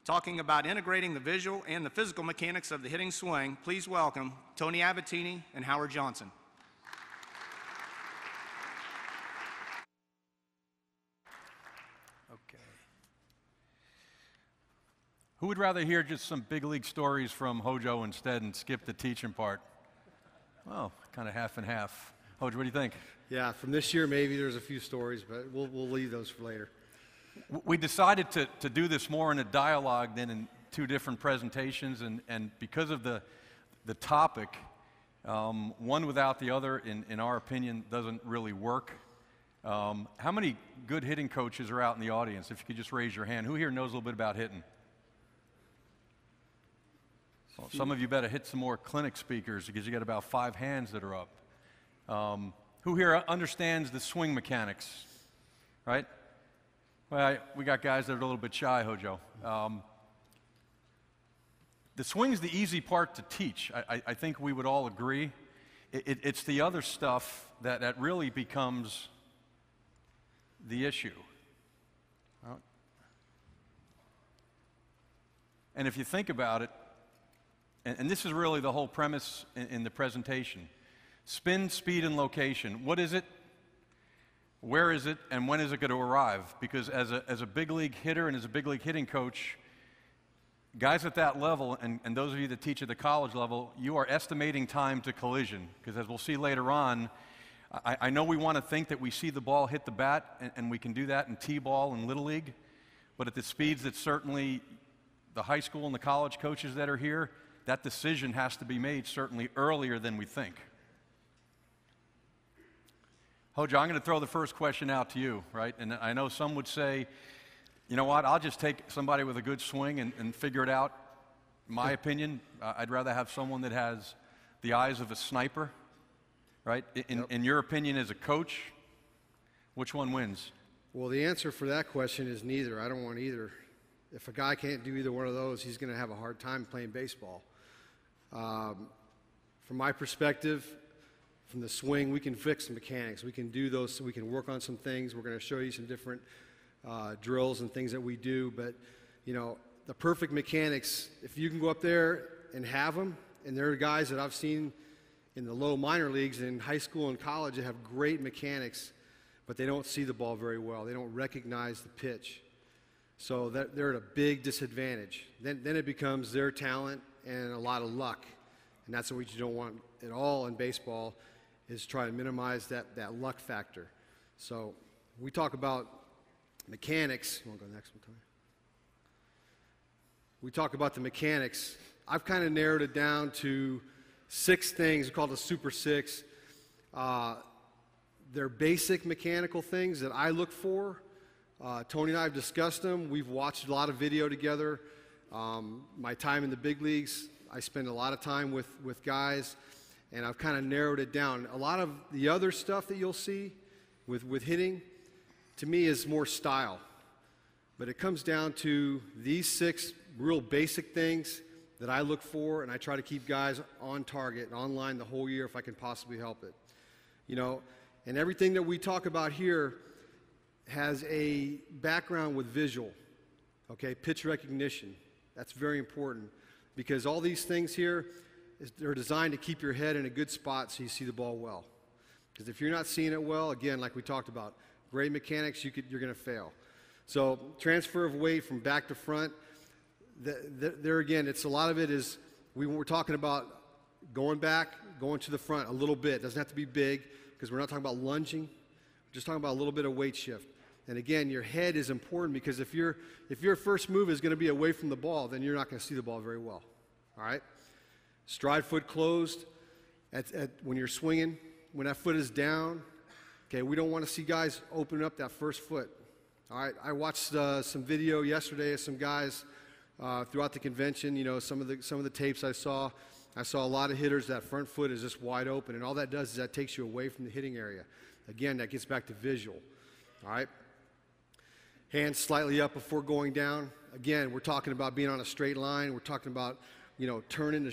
talking about integrating the visual and the physical mechanics of the hitting swing. Please welcome Tony Abatini and Howard Johnson. Okay. Who would rather hear just some big league stories from Hojo instead and skip the teaching part? Well, kind of half and half. Hojo, what do you think? Yeah, from this year maybe there's a few stories, but we'll leave those for later. We decided to do this more in a dialogue than in two different presentations, and because of the topic, one without the other, in our opinion, doesn't really work. How many good hitting coaches are out in the audience? If you could just raise your hand. Who here knows a little bit about hitting? Well, some of you better hit some more clinic speakers because you got about 5 hands that are up. Who here understands the swing mechanics, right? Well, we got guys that are a little bit shy, Hojo. The swing's the easy part to teach. I think we would all agree. It's the other stuff that really becomes the issue. And if you think about it, and this is really the whole premise in the presentation, spin, speed, and location. What is it? Where is it? And when is it going to arrive? Because as a big league hitter and as a big league hitting coach, guys at that level, and those of you that teach at the college level, you are estimating time to collision. Because as we'll see later on, I know we want to think that we see the ball hit the bat, and we can do that in T-ball and Little League, but at the speeds that certainly the high school and the college coaches that are here, that decision has to be made certainly earlier than we think. Hojo, I'm going to throw the first question out to you, right? And I know some would say, you know what, I'll just take somebody with a good swing and figure it out. In my opinion, I'd rather have someone that has the eyes of a sniper, right? In your opinion as a coach, which one wins? Well, the answer for that question is neither. I don't want either. If a guy can't do either one of those, he's going to have a hard time playing baseball. From my perspective, from the swing, we can fix the mechanics. We can do those, so we can work on some things. We're going to show you some different drills and things that we do. But, you know, the perfect mechanics, if you can go up there and have them, and there are guys that I've seen in the low minor leagues in high school and college that have great mechanics, but they don't see the ball very well. They don't recognize the pitch. So they're at a big disadvantage. Then it becomes their talent and a lot of luck. And that's what you don't want at all in baseball, is try to minimize that luck factor. So we talk about mechanics. You want to go next one, Tony? We talk about the mechanics. I've kind of narrowed it down to 6 things called the Super 6. They're basic mechanical things that I look for. Tony and I have discussed them. We've watched a lot of video together. My time in the big leagues, I spend a lot of time with guys, and I've kind of narrowed it down. A lot of the other stuff that you'll see with hitting, to me, is more style. But it comes down to these 6 real basic things that I look for, and I try to keep guys on target and online the whole year if I can possibly help it. You know, and everything that we talk about here has a background with visual, okay, pitch recognition. That's very important because all these things here, they're designed to keep your head in a good spot so you see the ball well. Because if you're not seeing it well, again, like we talked about, great mechanics, you're going to fail. So transfer of weight from back to front, there again, it's a lot of it is, we're talking about going back, going to the front a little bit. It doesn't have to be big because we're not talking about lunging. We're just talking about a little bit of weight shift. And again, your head is important because if your first move is going to be away from the ball, then you're not going to see the ball very well. All right? Stride foot closed when you're swinging. When that foot is down, okay, we don't want to see guys open up that first foot. All right? I watched some video yesterday of some guys throughout the convention. You know, some of the tapes I saw a lot of hitters, that front foot is just wide open, and all that does is that takes you away from the hitting area. Again, that gets back to visual. All right? Hands slightly up before going down. Again, we're talking about being on a straight line. We're talking about, you know,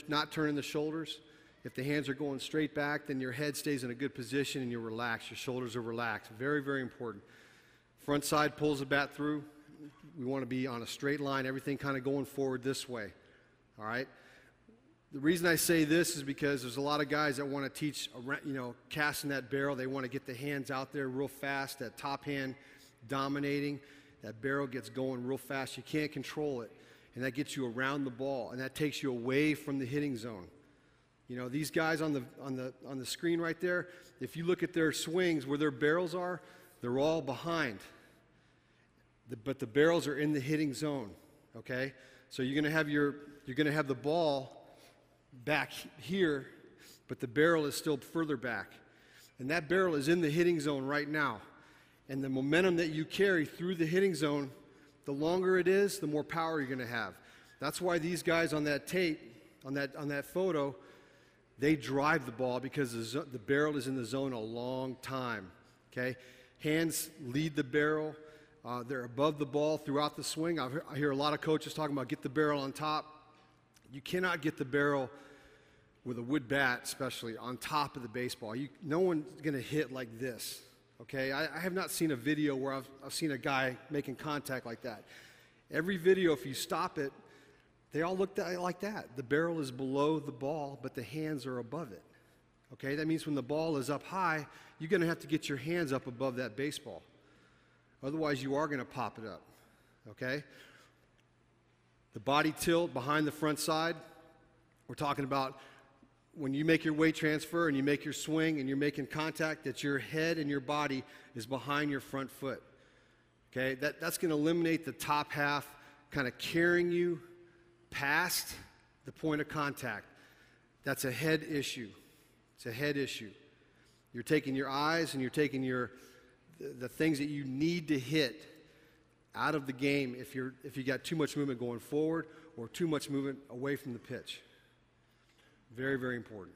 not turning the shoulders. If the hands are going straight back, then your head stays in a good position and you're relaxed. Your shoulders are relaxed. Very, very important. Front side pulls the bat through. we want to be on a straight line, everything kind of going forward this way. All right? The reason I say this is because there's a lot of guys that want to teach, casting that barrel. They want to get the hands out there real fast, that top hand dominating. That barrel gets going real fast. You can't control it. And that gets you around the ball, and that takes you away from the hitting zone. These guys on the screen right there, if you look at their swings where their barrels are, they're all behind. But the barrels are in the hitting zone, okay? So you're going to have the ball back here, but the barrel is still further back. And that barrel is in the hitting zone right now. And the momentum that you carry through the hitting zone, the longer it is, the more power you're going to have. That's why these guys on that tape, on that photo, they drive the ball because the barrel is in the zone a long time, okay? Hands lead the barrel. They're above the ball throughout the swing. I hear a lot of coaches talking about get the barrel on top. You cannot get the barrel with a wood bat, especially, on top of the baseball. No one's going to hit like this, okay? I have not seen a video where I've seen a guy making contact like that. Every video, if you stop it, they all look like that. The barrel is below the ball, but the hands are above it, okay? That means when the ball is up high, you're going to have to get your hands up above that baseball. Otherwise, you are going to pop it up, okay? The body tilt behind the front side, we're talking about when you make your weight transfer and you make your swing and you're making contact, that your head and your body is behind your front foot, okay? That's going to eliminate the top half kind of carrying you past the point of contact. That's a head issue. It's a head issue. You're taking your eyes and you're taking the things that you need to hit out of the game if you got too much movement going forward or too much movement away from the pitch. Very, very important.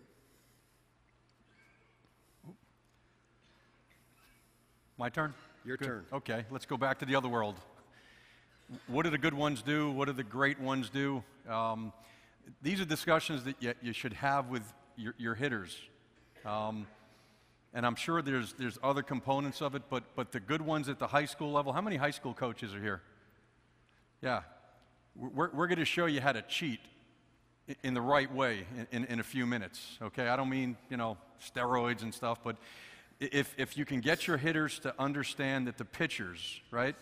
My turn? Your Good. turn. Okay, let's go back to the other world. What do the good ones do? What do the great ones do? These are discussions that you should have with your hitters. And I'm sure there's other components of it, but the good ones at the high school level, how many high school coaches are here? Yeah. We're going to show you how to cheat in the right way in a few minutes, okay? I don't mean, steroids and stuff, but if you can get your hitters to understand that the pitchers, right,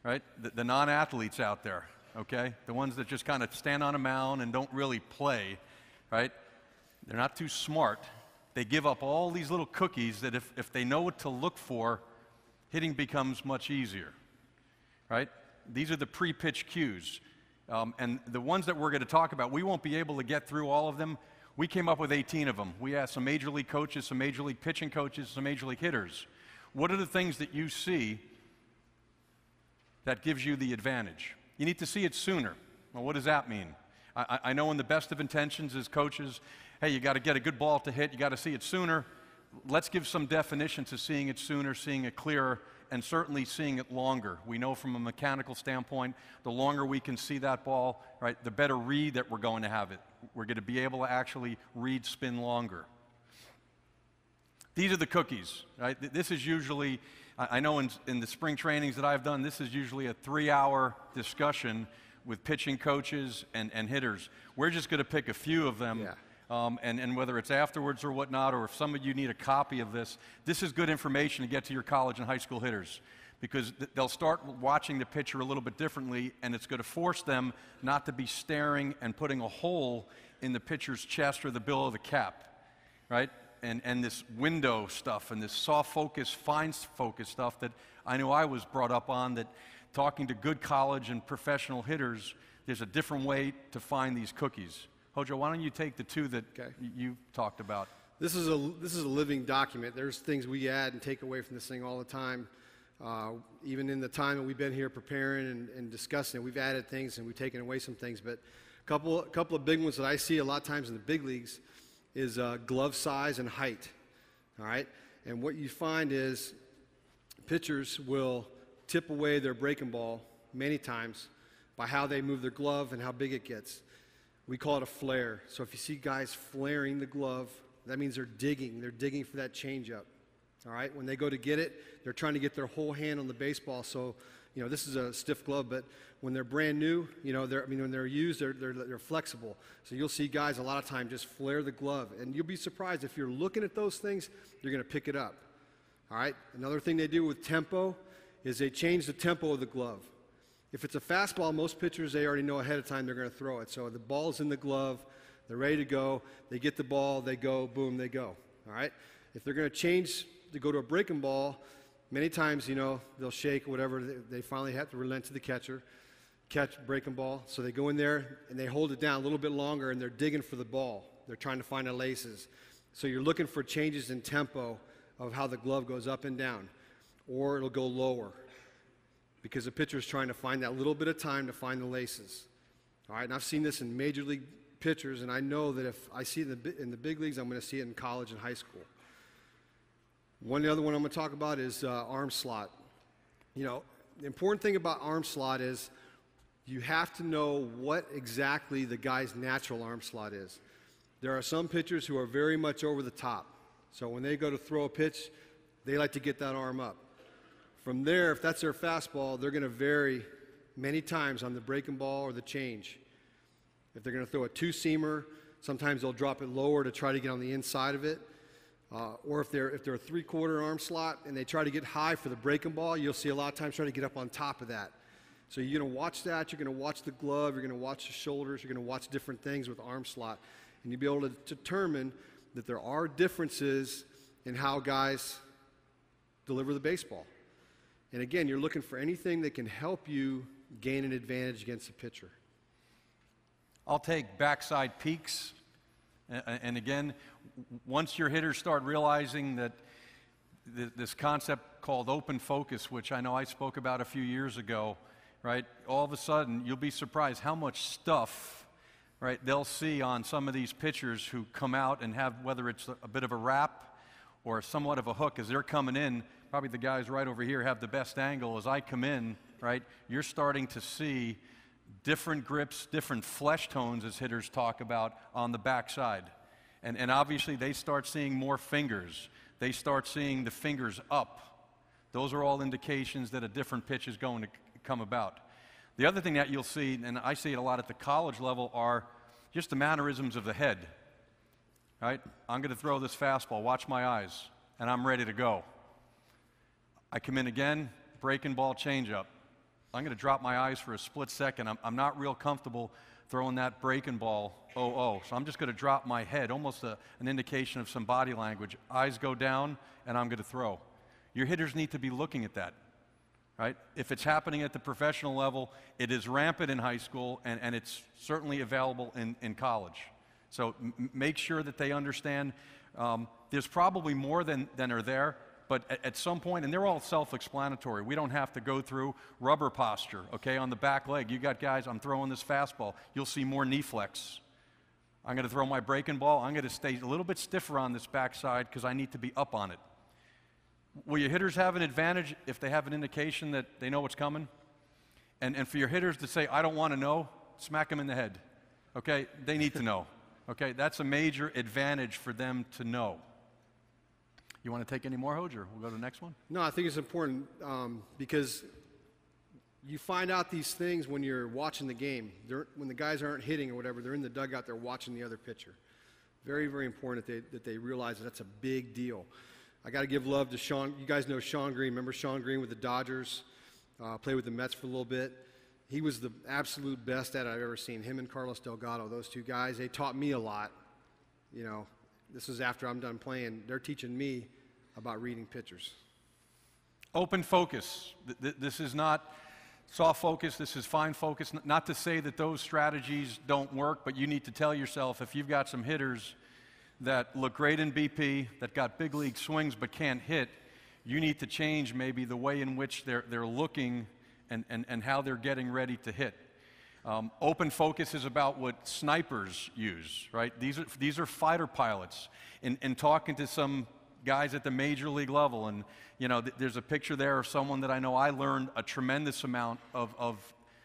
the non-athletes out there, okay, the ones that just kind of stand on a mound and don't really play, right, they're not too smart. They give up all these little cookies that if they know what to look for, hitting becomes much easier, right? These are the pre-pitch cues. And the ones that we're going to talk about, we won't be able to get through all of them. We came up with 18 of them. We asked some major league coaches, some major league pitching coaches, some major league hitters. What are the things that you see that gives you the advantage? You need to see it sooner. Well, what does that mean? I know in the best of intentions as coaches, hey, you got to get a good ball to hit, you got to see it sooner. Let's give some definition to seeing it sooner, seeing it clearer, and certainly seeing it longer. We know from a mechanical standpoint, the longer we can see that ball, right, the better read that we're going to have it. We're going to be able to actually read spin longer. These are the cookies, right? This is usually, I know in the spring trainings that I've done, this is usually a 3-hour discussion with pitching coaches and hitters. We're just going to pick a few of them. Yeah. And whether it's afterwards or whatnot, or if some of you need a copy of this is good information to get to your college and high school hitters, because they'll start watching the pitcher a little bit differently, and it's going to force them not to be staring and putting a hole in the pitcher's chest or the bill of the cap, right? And this window stuff and this soft focus, fine focus stuff that I know I was brought up on, that talking to good college and professional hitters, there's a different way to find these cookies. Hojo, why don't you take the two that you talked about? This is a living document. There's things we add and take away from this thing all the time. Even in the time that we've been here preparing and discussing it, we've added things and we've taken away some things. But a couple of big ones that I see a lot of times in the big leagues is glove size and height. All right? And what you find is pitchers will tip away their breaking ball many times by how they move their glove and how big it gets. We call it a flare. So if you see guys flaring the glove, that means they're digging. They're digging for that changeup. All right? When they go to get it, they're trying to get their whole hand on the baseball. So You know, this is a stiff glove, but when they're brand new, you know, when they're used, they're flexible. So you'll see guys a lot of time just flare the glove, and you'll be surprised if you're looking at those things, you're going to pick it up. All right. Another thing they do with tempo is they change the tempo of the glove. If it's a fastball, most pitchers, they already know ahead of time they're going to throw it. So the ball's in the glove, they're ready to go, they get the ball, they go, boom, they go. All right. If they're going to change to go to a breaking ball, many times, you know, they'll shake or whatever. They finally have to relent to the catcher, catch breaking ball. So they go in there and they hold it down a little bit longer, and they're digging for the ball. They're trying to find the laces. So you're looking for changes in tempo of how the glove goes up and down, or it'll go lower because the pitcher is trying to find that little bit of time to find the laces. All right, and I've seen this in major league pitchers, and I know that if I see it in the big leagues, I'm going to see it in college and high school. The other one I'm going to talk about is arm slot. You know, the important thing about arm slot is you have to know what exactly the guy's natural arm slot is. There are some pitchers who are very much over the top. So when they go to throw a pitch, they like to get that arm up. From there, if that's their fastball, they're going to vary many times on the breaking ball or the change. If they're going to throw a two-seamer, sometimes they'll drop it lower to try to get on the inside of it. Or if they're a three-quarter arm slot and they try to get high for the breaking ball, you'll see a lot of times try to get up on top of that. So you're going to watch that. You're going to watch the glove. You're going to watch the shoulders. You're going to watch different things with arm slot. And you'll be able to determine that there are differences in how guys deliver the baseball. And again, you're looking for anything that can help you gain an advantage against the pitcher. I'll take backside peaks. And again, once your hitters start realizing that this concept called open focus, which I know I spoke about a few years ago, right, all of a sudden you'll be surprised how much stuff, right, they'll see on some of these pitchers who come out and have, whether it's a bit of a wrap or somewhat of a hook as they're coming in. Probably the guys right over here have the best angle. As I come in, right, you're starting to see different grips, different flesh tones, as hitters talk about, on the backside. And obviously they start seeing more fingers. They start seeing the fingers up. Those are all indications that a different pitch is going to come about. The other thing that you'll see, and I see it a lot at the college level, are just the mannerisms of the head. Right? I'm going to throw this fastball, watch my eyes, and I'm ready to go. I come in again, breaking ball, changeup. I'm going to drop my eyes for a split second. I'm not real comfortable throwing that breaking ball 0-0. So I'm just going to drop my head, almost an indication of some body language. Eyes go down, and I'm going to throw. Your hitters need to be looking at that, right? If it's happening at the professional level, it is rampant in high school, and it's certainly available in college. So make sure that they understand there's probably more than are there. But at some point, and they're all self-explanatory, we don't have to go through rubber posture, okay, on the back leg. You got guys, I'm throwing this fastball. You'll see more knee flex. I'm going to throw my breaking ball. I'm going to stay a little bit stiffer on this backside because I need to be up on it. Will your hitters have an advantage if they have an indication that they know what's coming? And for your hitters to say, I don't want to know, smack them in the head, okay? They need to know, okay? That's a major advantage for them to know. You want to take any more, Hoj, or we'll go to the next one? No, I think it's important because you find out these things when you're watching the game. When the guys aren't hitting or whatever, they're in the dugout, they're watching the other pitcher. Very, very important that they realize that that's a big deal. I got to give love to Sean. You guys know Sean Green. Remember Sean Green with the Dodgers? Played with the Mets for a little bit. He was the absolute best at it I've ever seen. Him and Carlos Delgado, those two guys, they taught me a lot. You know, this is after I'm done playing. They're teaching me about reading pitchers. Open focus. This is not soft focus. This is fine focus. Not to say that those strategies don't work, but you need to tell yourself if you've got some hitters that look great in BP, that got big league swings but can't hit, you need to change maybe the way in which they're looking and how they're getting ready to hit. Open focus is about what snipers use, right? These are fighter pilots. In talking to some guys at the major league level, and you know, there's a picture there of someone that I know I learned a tremendous amount of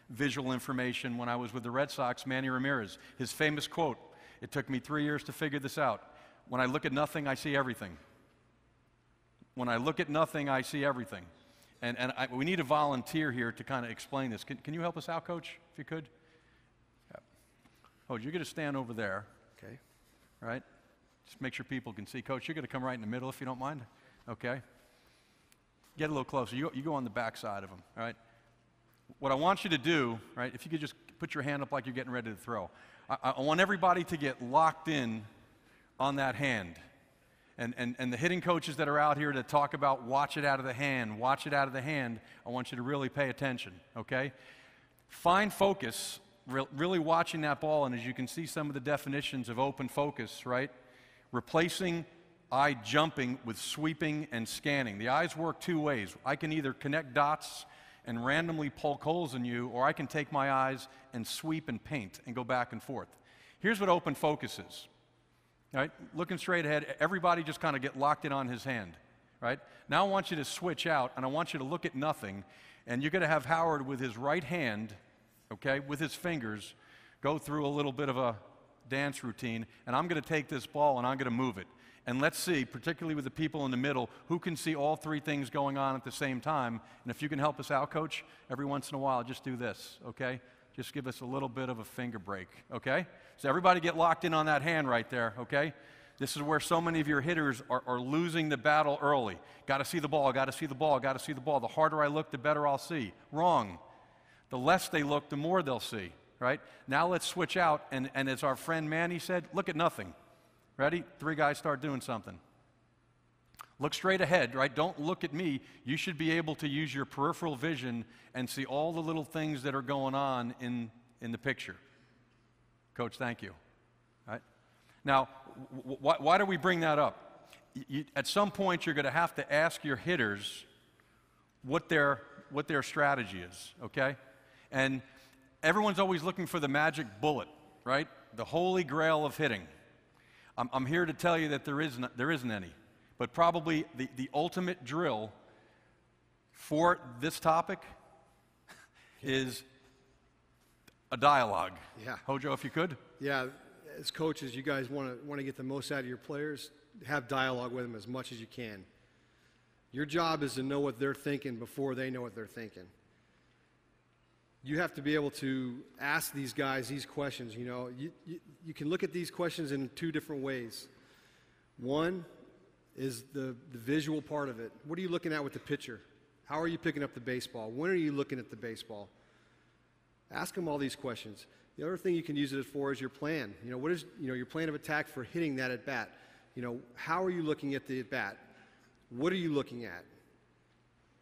visual information when I was with the Red Sox, Manny Ramirez. His famous quote, "It took me 3 years to figure this out. When I look at nothing, I see everything. When I look at nothing, I see everything." And we need a volunteer here to kind of explain this. Can you help us out, Coach, if you could? Yeah. Oh, you're going to stand over there. Okay. All right? Just make sure people can see. Coach, you're going to come right in the middle if you don't mind. Okay? Get a little closer. You go on the back side of them, all right? What I want you to do, right, if you could just put your hand up like you're getting ready to throw. I want everybody to get locked in on that hand. And the hitting coaches that are out here to talk about watch it out of the hand, watch it out of the hand, I want you to really pay attention, okay? Fine focus, really watching that ball, and as you can see some of the definitions of open focus, right? Replacing eye jumping with sweeping and scanning. The eyes work two ways. I can either connect dots and randomly poke holes in you, or I can take my eyes and sweep and paint and go back and forth. Here's what open focus is. Right? Looking straight ahead, everybody just kind of get locked in on his hand, right? Now I want you to switch out, and I want you to look at nothing, and you're going to have Howard with his right hand, okay, with his fingers, go through a little bit of a dance routine, and I'm going to take this ball and I'm going to move it. And let's see, particularly with the people in the middle, who can see all three things going on at the same time. And if you can help us out, Coach, every once in a while, just do this, okay? Just give us a little bit of a finger break, okay? So everybody get locked in on that hand right there, okay? This is where so many of your hitters are losing the battle early. Got to see the ball, got to see the ball, got to see the ball. The harder I look, the better I'll see. Wrong. The less they look, the more they'll see, right? Now let's switch out, and as our friend Manny said, look at nothing. Ready? Three guys start doing something. Look straight ahead, right? Don't look at me. You should be able to use your peripheral vision and see all the little things that are going on in the picture. Coach, thank you. All right? Now, why do we bring that up? At some point, you're going to have to ask your hitters what their strategy is, okay? And everyone's always looking for the magic bullet, right? The holy grail of hitting. I'm here to tell you that there isn't any. But probably the ultimate drill for this topic is a dialogue. Yeah. Hojo, if you could. Yeah, as coaches, you guys want to get the most out of your players. Have dialogue with them as much as you can. Your job is to know what they're thinking before they know what they're thinking. You have to be able to ask these guys these questions. You know, you can look at these questions in two different ways. One is the visual part of it. What are you looking at with the pitcher? How are you picking up the baseball? When are you looking at the baseball? Ask them all these questions. The other thing you can use it for is your plan. You know, what is your plan of attack for hitting that at bat? You know, how are you looking at the at bat? What are you looking at?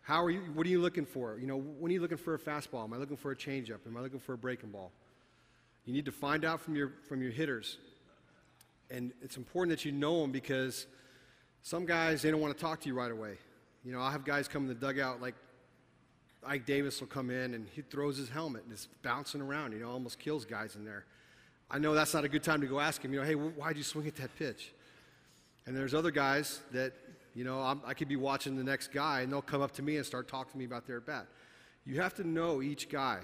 What are you looking for? You know, when are you looking for a fastball? Am I looking for a changeup? Am I looking for a breaking ball? You need to find out from your hitters. And it's important that you know them, because some guys, they don't want to talk to you right away. You know, I'll have guys come in the dugout, like Ike Davis will come in and he throws his helmet and it's bouncing around, you know, almost kills guys in there. I know that's not a good time to go ask him, you know, hey, why'd you swing at that pitch? And there's other guys that, you know, I could be watching the next guy and they'll come up to me and start talking to me about their at-bat. You have to know each guy,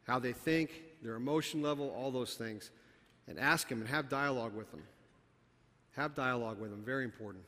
how they think, their emotion level, all those things, and ask them and have dialogue with them. Have dialogue with them, very important.